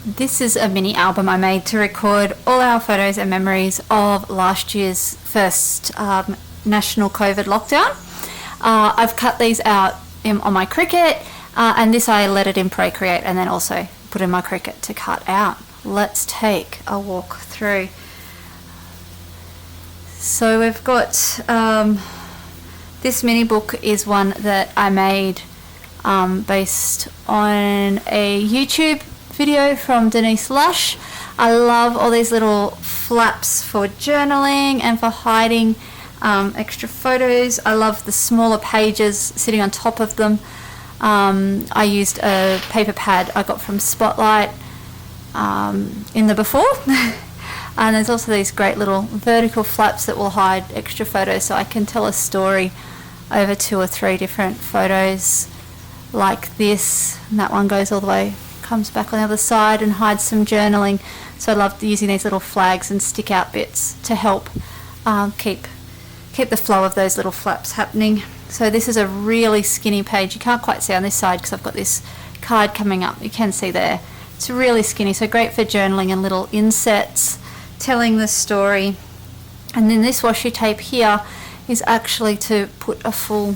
This is a mini album I made to record all our photos and memories of last year's first national COVID lockdown. I've cut these out on my Cricut, and this I let it in Procreate and then also put in my Cricut to cut out. Let's take a walk through. So we've got this mini book is one that I made based on a YouTube video from Denise Lush. I love all these little flaps for journaling and for hiding extra photos. I love the smaller pages sitting on top of them. I used a paper pad I got from Spotlight in the before. And there's also these great little vertical flaps that will hide extra photos, so I can tell a story over 2 or 3 different photos like this. And that one goes all the way, comes back on the other side and hides some journaling. So I love using these little flags and stick out bits to help keep the flow of those little flaps happening. So this is a really skinny page. You can't quite see on this side because I've got this card coming up. You can see there. It's really skinny, so great for journaling and little insets, telling the story. And then this washi tape here is actually to put a full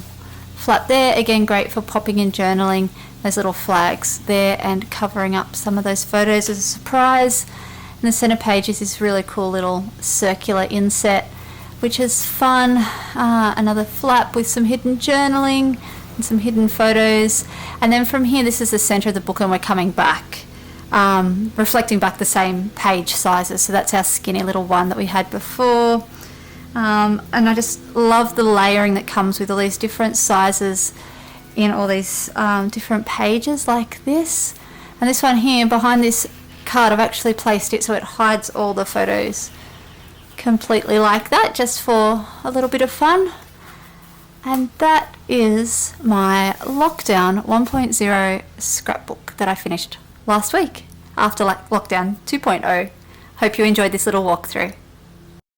flap there. Again, great for popping in journaling, those little flags there and covering up some of those photos as a surprise. And the center page is this really cool little circular inset, which is fun. Another flap with some hidden journaling and some hidden photos. And then from here, this is the center of the book and we're coming back, reflecting back the same page sizes. So that's our skinny little one that we had before. And I just love the layering that comes with all these different sizes in all these different pages like this. And this one here, behind this card, I've actually placed it so it hides all the photos completely like that, just for a little bit of fun. And that is my Lockdown 1.0 scrapbook that I finished last week after lockdown 2.0. Hope you enjoyed this little walkthrough.